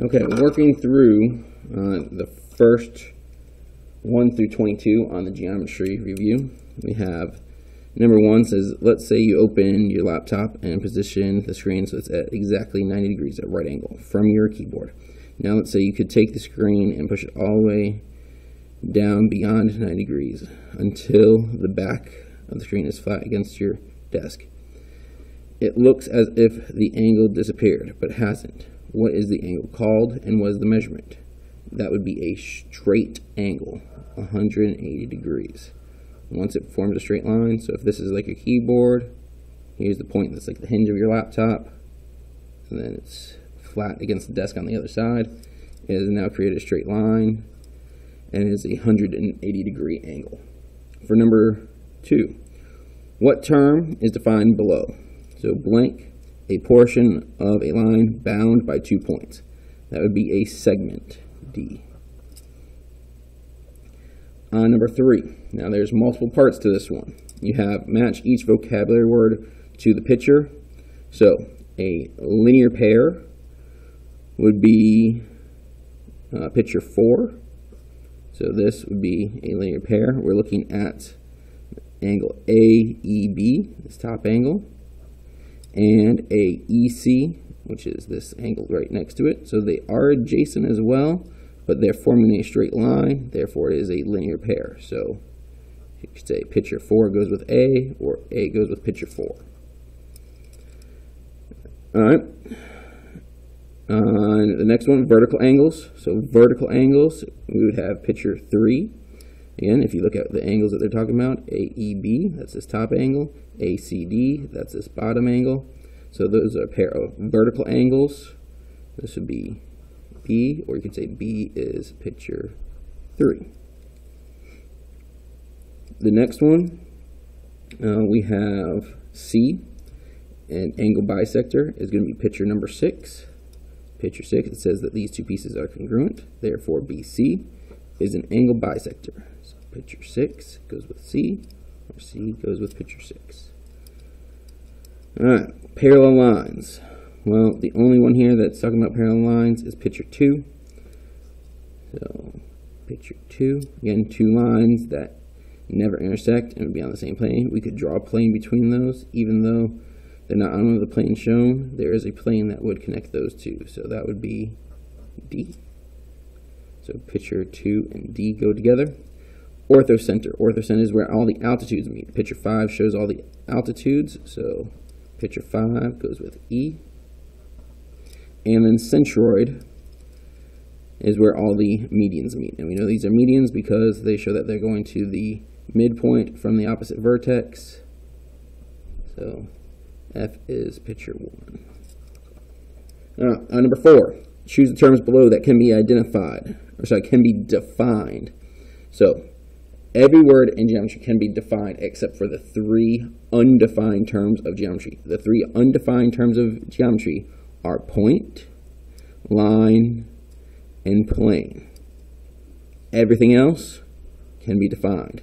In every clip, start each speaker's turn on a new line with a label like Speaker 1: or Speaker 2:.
Speaker 1: Okay, working through the first 1 through 22 on the geometry review. We have number 1 says, let's say you open your laptop and position the screen so it's at exactly 90 degrees at right angle from your keyboard. Now let's say you could take the screen and push it all the way down beyond 90 degrees until the back of the screen is flat against your desk. It looks as if the angle disappeared, but hasn't. What is the angle called, and what is the measurement? That would be a straight angle, 180 degrees. Once it forms a straight line, so if this is like a keyboard, here's the point that's like the hinge of your laptop, and then it's flat against the desk on the other side. It has now created a straight line, and it is a 180 degree angle. For number 2, what term is defined below? So blank, a portion of a line bound by 2 points. That would be a segment, D. Number 3. Now there's multiple parts to this one. You have match each vocabulary word to the picture. So a linear pair would be picture 4. So this would be a linear pair. We're looking at angle AEB, this top angle, and a EC, which is this angle right next to it. So they are adjacent as well, but they're forming a straight line, therefore it is a linear pair. So you could say picture 4 goes with A, or A goes with picture 4. Alright. The next one, vertical angles. So vertical angles, we would have picture 3. Again, if you look at the angles that they're talking about, AEB, that's this top angle, ACD, that's this bottom angle. So those are a pair of vertical angles. This would be B, or you could say B is picture 3. The next one, we have C, and angle bisector is going to be picture number 6. Picture 6, it says that these two pieces are congruent, therefore BC is an angle bisector. So picture 6 goes with C, or C goes with picture 6. Alright, parallel lines. Well, the only one here that's talking about parallel lines is picture 2. So, picture 2, again, 2 lines that never intersect and would be on the same plane. We could draw a plane between those, even though they're not on the plane shown. There is a plane that would connect those two, so that would be D. So picture 2 and D go together. Orthocenter. Orthocenter is where all the altitudes meet. Picture 5 shows all the altitudes, so picture 5 goes with E. And then centroid is where all the medians meet. And we know these are medians because they show that they're going to the midpoint from the opposite vertex. So F is picture 1. Number 4, choose the terms below that can be identified, or sorry, can be defined. So every word in geometry can be defined except for the 3 undefined terms of geometry. The 3 undefined terms of geometry are point, line, and plane. Everything else can be defined.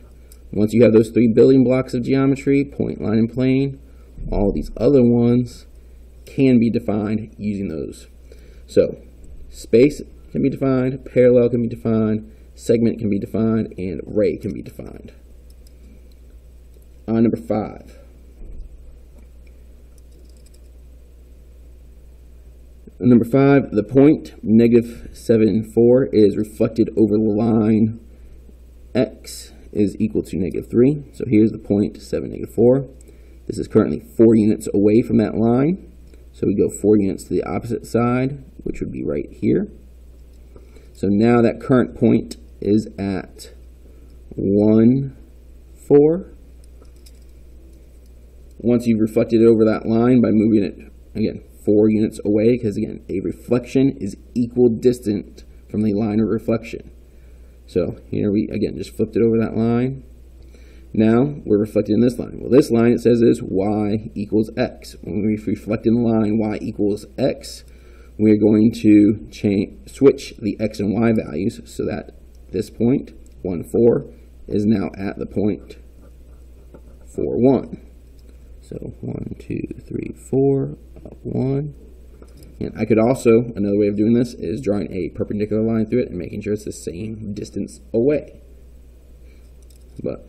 Speaker 1: Once you have those 3 building blocks of geometry, point, line, and plane, all these other ones can be defined using those. So space can be defined, parallel can be defined, segment can be defined, and ray can be defined. Number 5. Number 5, the point -7, 4 is reflected over the line x is equal to -3. So here's the point 7, -4. This is currently 4 units away from that line. So we go 4 units to the opposite side, which would be right here. So now that current point is at 1, 4. Once you've reflected it over that line by moving it, again, 4 units away, because again, a reflection is equal distant from the line of reflection. So here we, again, just flipped it over that line. Now we're reflecting in this line. Well, this line, it says is y equals x. When we reflect in the line y equals x, we're going to switch the x and y values so that this point, 1, 4, is now at the point 4, 1. So 1, 2, 3, 4, up 1, And I could also, another way of doing this is drawing a perpendicular line through it and making sure it's the same distance away. But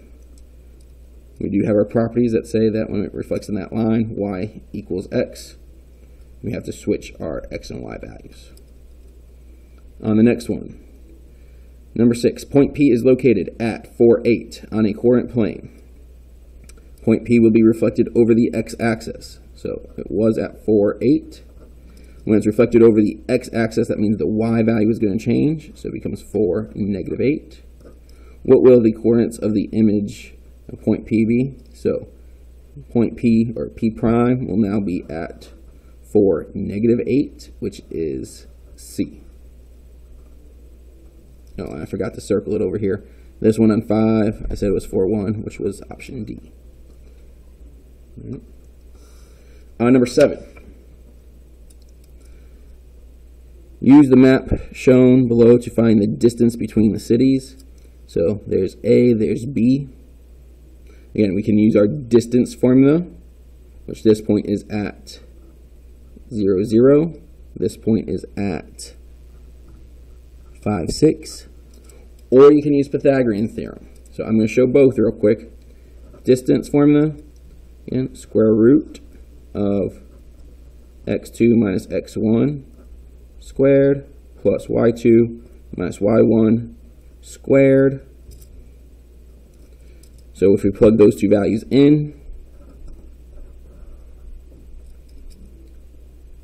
Speaker 1: we do have our properties that say that when it reflects in that line, y equals x. We have to switch our x and y values. On the next one, number 6, point P is located at 4, 8 on a coordinate plane. Point P will be reflected over the x-axis. So it was at 4, 8. When it's reflected over the x-axis, that means the y value is going to change. So it becomes 4, negative 8. What will the coordinates of the image of point P be? So point P, or P prime, will now be at 4, negative 8, which is C. Oh, I forgot to circle it over here. This one on 5, I said it was 4, 1, which was option D. Right. Number 7. Use the map shown below to find the distance between the cities. So there's A, there's B. Again, we can use our distance formula, which this point is at 0, 0. This point is at 5, 6. Or you can use Pythagorean theorem. So I'm going to show both real quick. Distance formula, again, square root of x2 minus x1 squared plus y2 minus y1 squared. So if we plug those two values in,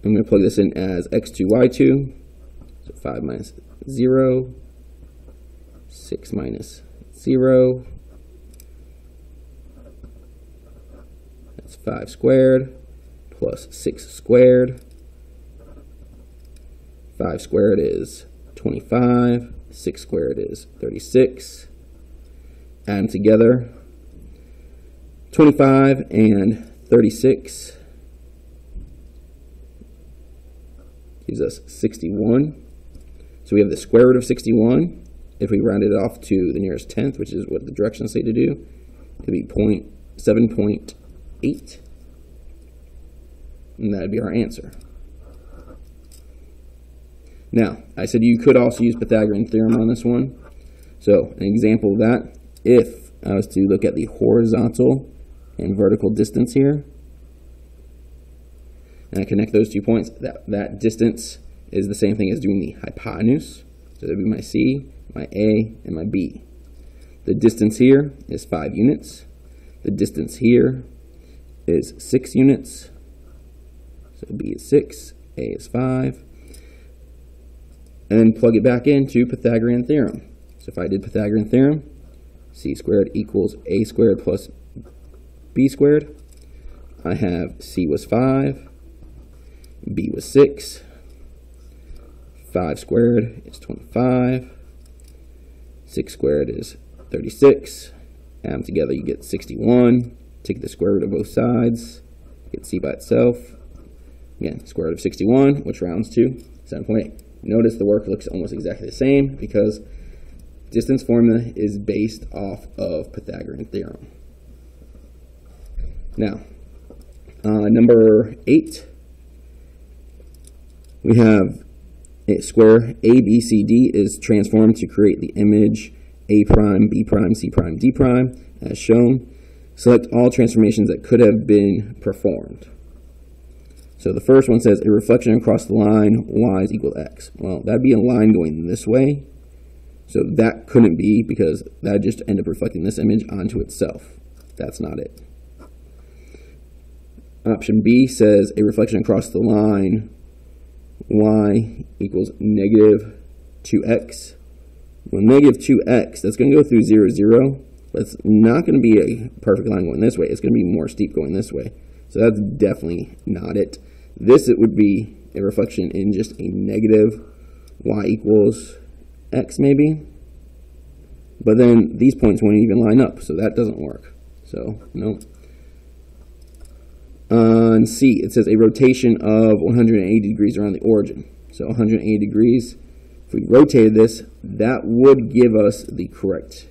Speaker 1: I'm going to plug this in as x2, y2. So 5 minus 0, 6 minus 0. That's 5 squared plus 6 squared. 5 squared is 25. 6 squared is 36. Add them together. 25 and 36 gives us 61. So we have the square root of 61. If we round it off to the nearest tenth, which is what the directions say to do, it would be 7.8. And that would be our answer. Now, I said you could also use Pythagorean theorem on this one. So, an example of that, if I was to look at the horizontal and vertical distance here, and I connect those 2 points, that distance is the same thing as doing the hypotenuse. So that would be my C, my A, and my B. The distance here is 5 units. The distance here is 6 units. So B is 6, A is 5. And then plug it back into Pythagorean theorem. So if I did Pythagorean theorem, C squared equals A squared plus B squared. I have C was 5, B was 6. 5 squared is 25. 6 squared is 36. Add them together, you get 61. Take the square root of both sides. Get C by itself. Again, square root of 61, which rounds to 7.8. Notice the work looks almost exactly the same because distance formula is based off of Pythagorean theorem. Now, number 8, we have a square ABCD is transformed to create the image A prime, B prime, C prime, D prime, as shown. Select all transformations that could have been performed. So the first one says a reflection across the line y is equal to x. Well, that'd be a line going this way. So that couldn't be because that just end up reflecting this image onto itself. That's not it. Option B says a reflection across the line y equals negative 2x. Well, negative 2x, that's going to go through 0, 0. But it's not going to be a perfect line going this way. It's going to be more steep going this way. So that's definitely not it. This, it would be a reflection in just a negative y equals x maybe. But then these points won't even line up, so that doesn't work. So, no. On C, it says a rotation of 180 degrees around the origin. So 180 degrees. If we rotated this, that would give us the correct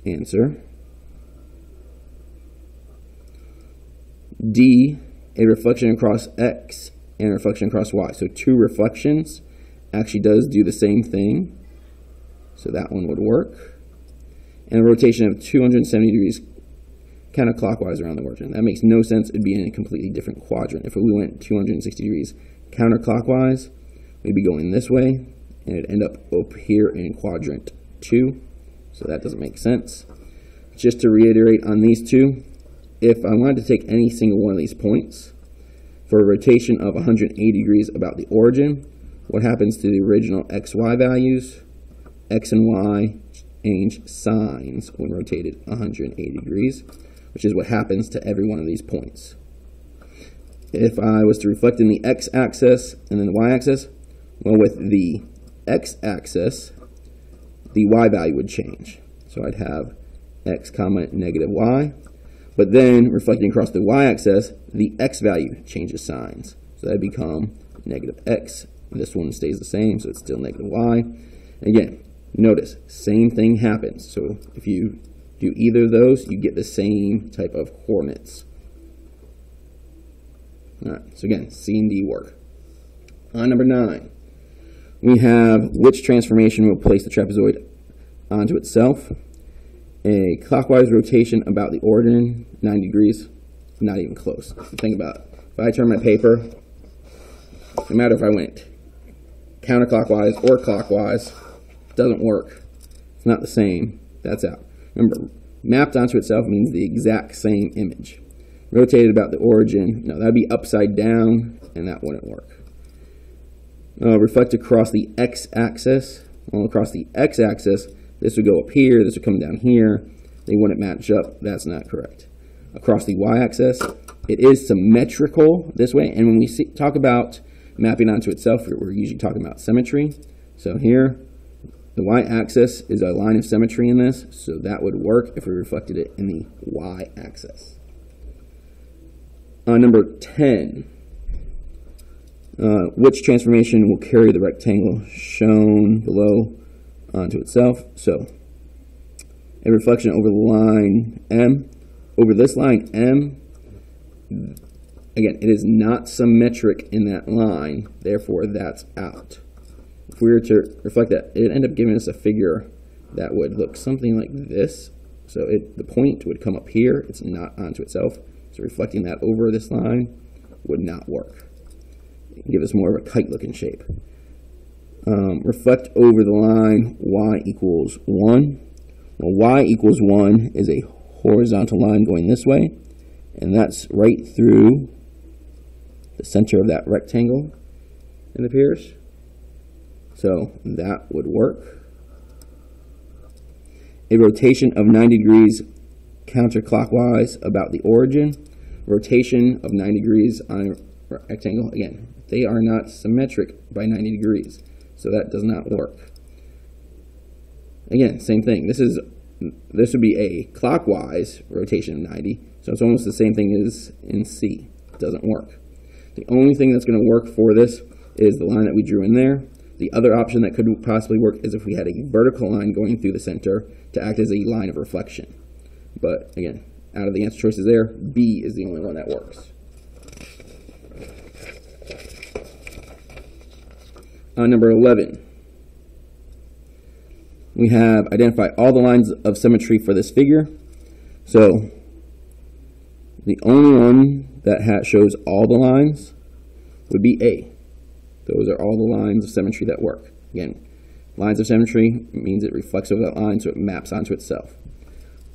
Speaker 1: answer. D, a reflection across X and reflection across y. So 2 reflections actually does do the same thing. So that one would work. And a rotation of 270 degrees counterclockwise around the origin. That makes no sense. It'd be in a completely different quadrant. If we went 260 degrees counterclockwise, we'd be going this way, and it'd end up here in quadrant 2. So that doesn't make sense. Just to reiterate on these two, if I wanted to take any single one of these points for a rotation of 180 degrees about the origin, what happens to the original xy values? X and y change signs when rotated 180 degrees, which is what happens to every one of these points. If I was to reflect in the x-axis and then the y-axis, well, with the x-axis, the y value would change. So I'd have x comma negative y. But then, reflecting across the y-axis, the x value changes signs. So that would become negative x. And this one stays the same, so it's still negative y. Again, notice, same thing happens. So if you do either of those, you get the same type of coordinates. All right, so again, C and D work. On number 9, we have which transformation will place the trapezoid onto itself. A clockwise rotation about the origin, 90 degrees, not even close. Think about it. If I turn my paper, no matter if I went counterclockwise or clockwise, it doesn't work. It's not the same. That's out. Remember, mapped onto itself means the exact same image. Rotated about the origin, no, that would be upside down, and that wouldn't work. Reflect across the x-axis. Well, across the x-axis, this would go up here, this would come down here. They wouldn't match up. That's not correct. Across the y-axis, it is symmetrical this way. And when we talk about mapping onto itself, we're usually talking about symmetry. So here, the y-axis is a line of symmetry in this. So that would work if we reflected it in the y-axis. Number 10. Which transformation will carry the rectangle shown below onto itself? So a reflection over the line M. Over this line M, again, it is not symmetric in that line, therefore that's out. If we were to reflect that, it would end up giving us a figure that would look something like this. So the point would come up here, it's not onto itself. So reflecting that over this line would not work. Give us more of a kite looking shape. Reflect over the line y equals 1. Well, y equals 1 is a horizontal line going this way, and that's right through the center of that rectangle, it appears. So that would work. A rotation of 90 degrees counterclockwise about the origin. Rotation of 90 degrees on a rectangle. Again, they are not symmetric by 90 degrees, so that does not work. Again, same thing. This would be a clockwise rotation of 90, so it's almost the same thing as in C. It doesn't work. The only thing that's going to work for this is the line that we drew in there. The other option that could possibly work is if we had a vertical line going through the center to act as a line of reflection. But again, out of the answer choices there, B is the only one that works. Number 11. We have identify all the lines of symmetry for this figure. So the only one that shows all the lines would be A. Those are all the lines of symmetry that work. Again, lines of symmetry means it reflects over that line, so it maps onto itself.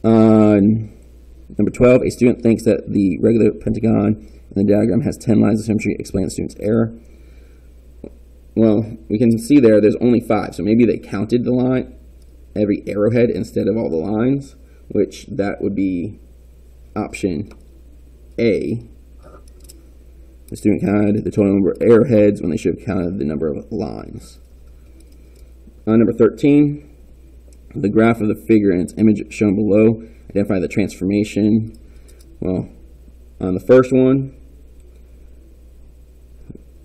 Speaker 1: Number 12, a student thinks that the regular pentagon in the diagram has 10 lines of symmetry. Explain the student's error. Well, we can see there's only 5, so maybe they counted the line, every arrowhead instead of all the lines, which that would be option A. The student counted the total number of arrowheads when they should have counted the number of lines. Number 13, the graph of the figure and its image shown below. Identify the transformation. Well, on the first one,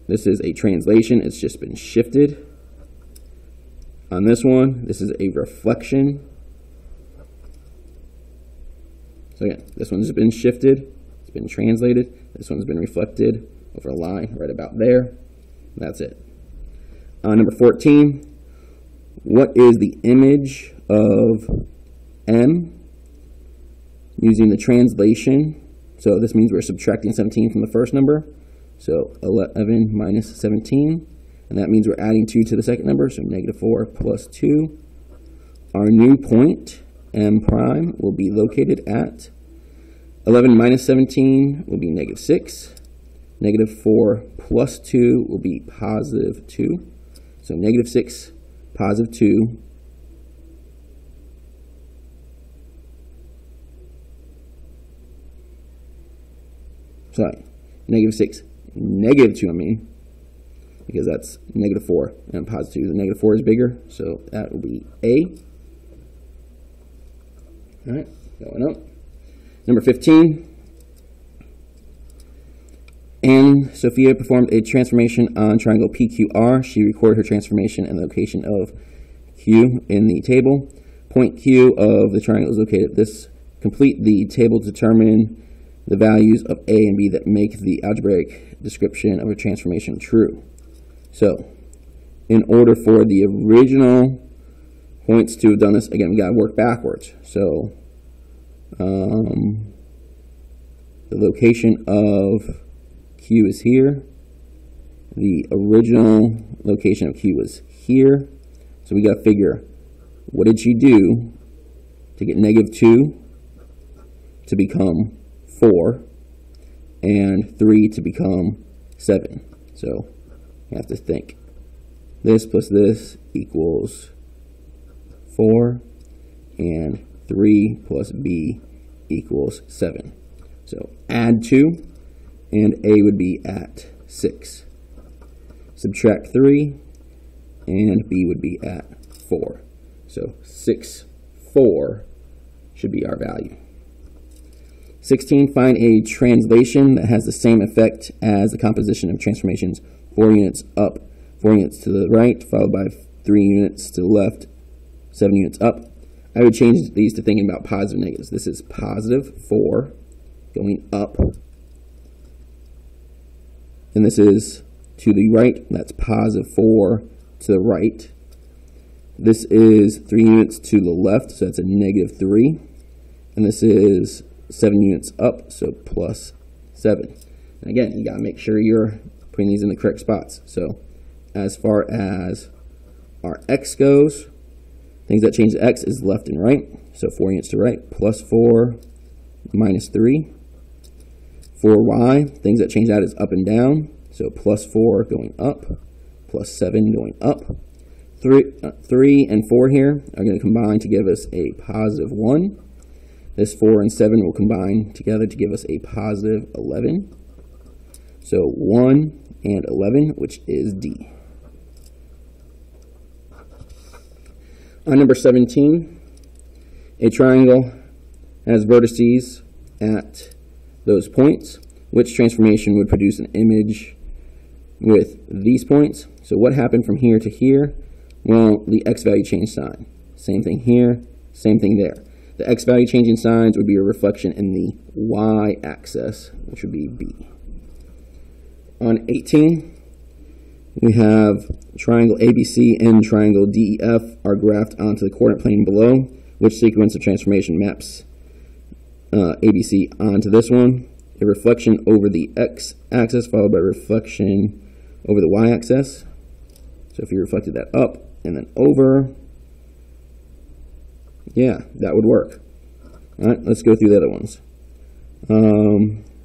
Speaker 1: this is a translation. It's just been shifted. On this one, this is a reflection. So again, this one's been shifted. It's been translated. This one's been reflected. over a line right about there. That's it. Number 14, what is the image of M using the translation? So this means we're subtracting 17 from the first number. So 11 minus 17. And that means we're adding 2 to the second number. So negative 4 plus 2. Our new point, M prime, will be located at 11 minus 17 will be negative 6. Negative 4 plus 2 will be positive 2. So negative 6, positive 2. Sorry, negative 6, negative 2, I mean, because that's negative 4 and positive 2. The negative 4 is bigger, so that will be A. All right, going up. Number 15. And Sophia performed a transformation on triangle PQR. She recorded her transformation and the location of Q in the table. Point Q of the triangle is located at this. Complete the table to determine the values of A and B that make the algebraic description of a transformation true. So, in order for the original points to have done this, again, we got to work backwards. So, the location of Q is here. The original location of Q was here. So we got to figure, what did she do to get negative 2 to become 4 and 3 to become 7? So you have to think. This plus this equals 4, and 3 plus B equals 7. So add 2, and A would be at 6. Subtract 3, and B would be at 4. So 6, 4 should be our value. 16, find a translation that has the same effect as the composition of transformations. 4 units up, 4 units to the right, followed by 3 units to the left, 7 units up. I would change these to thinking about positive negatives. This is positive 4 going up. And this is to the right. That's positive 4 to the right. This is 3 units to the left, so that's a negative 3. And this is 7 units up, so plus 7. And again, you got to make sure you're putting these in the correct spots. So as far as our x goes, things that change the x is left and right. So 4 units to right, plus 4 minus 3. For y, things that change that is up and down. So plus 4 going up, plus 7 going up. 3 and 4 here are going to combine to give us a positive 1. This 4 and 7 will combine together to give us a positive 11. So 1 and 11, which is D. On number 17, a triangle has vertices at those points. Which transformation would produce an image with these points? So what happened from here to here? Well, the x value changed sign. Same thing here, same thing there. The x value changing signs would be a reflection in the y-axis, which would be B. On 18, we have triangle ABC and triangle DEF are graphed onto the coordinate plane below. Which sequence of transformation maps ABC onto this one? A reflection over the x-axis followed by reflection over the y-axis. So if you reflected that up and then over, yeah, that would work. All right, let's go through the other ones.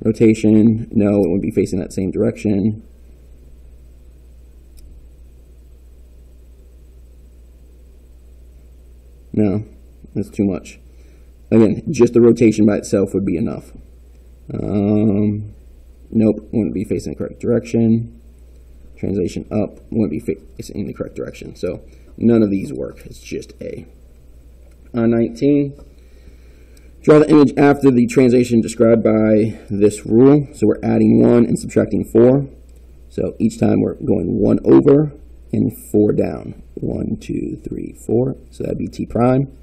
Speaker 1: Rotation, no, it wouldn't be facing that same direction. No, that's too much. Again, just the rotation by itself would be enough. Nope, wouldn't be facing the correct direction. Translation up wouldn't be facing the correct direction. So none of these work. It's just A. On 19, draw the image after the translation described by this rule. So we're adding 1 and subtracting 4. So each time we're going 1 over and 4 down. 1, 2, 3, 4. So that'd be T prime.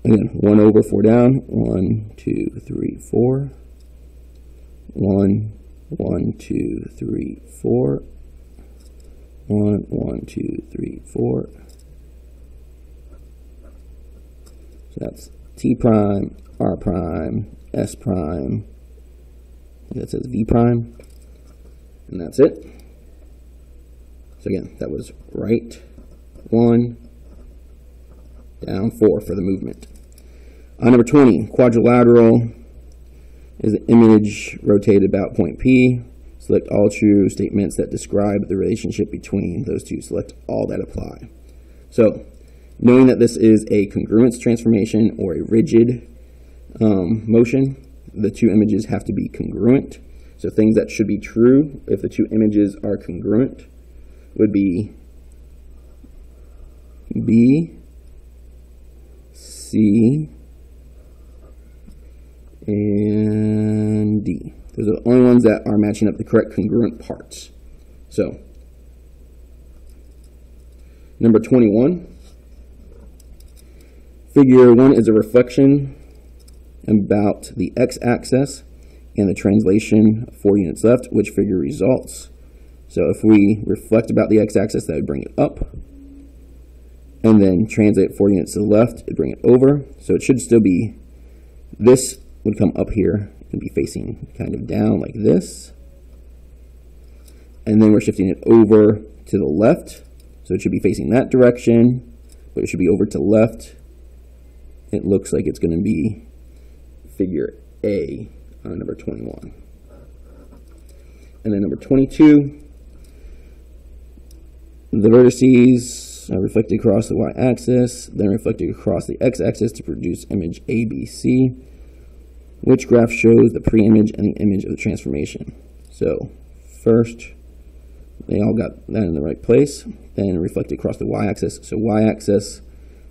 Speaker 1: Again, 1 over, 4 down. 1, 2, 3, 4. 1, 1, 2, 3, 4. 1, 1, 2, 3, 4. So that's T prime, R prime, S prime. I think that says V prime. And that's it. So again, that was right 1, down 4 for the movement. Number 20, quadrilateral is the image rotated about point P. Select all true statements that describe the relationship between those two. Select all that apply. So, knowing that this is a congruence transformation or a rigid motion, the two images have to be congruent. So things that should be true if the two images are congruent would be B, C, and D. Those are the only ones that are matching up the correct congruent parts. So, number 21. Figure 1 is a reflection about the x-axis and the translation 4 units left, which figure results. So if we reflect about the x-axis, that would bring it up. And then translate 4 units to the left, it'd bring it over. So it should still be, this would come up here and be facing kind of down like this. And then we're shifting it over to the left. So it should be facing that direction, but it should be over to left. It looks like it's going to be figure A on number 21. And then number 22, the vertices are reflected across the y-axis, then reflected across the x-axis to produce image ABC. Which graph shows the pre-image and the image of the transformation? So first, they all got that in the right place, then reflected across the y-axis. So y-axis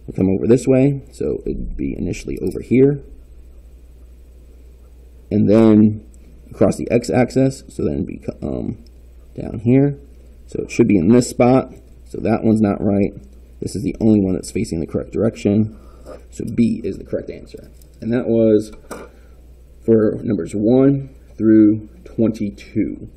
Speaker 1: will come over this way, so it'd be initially over here. And then across the x-axis, so then it'd be down here. So it should be in this spot, so that one's not right. This is the only one that's facing the correct direction. So B is the correct answer. And that was for numbers 1 through 22.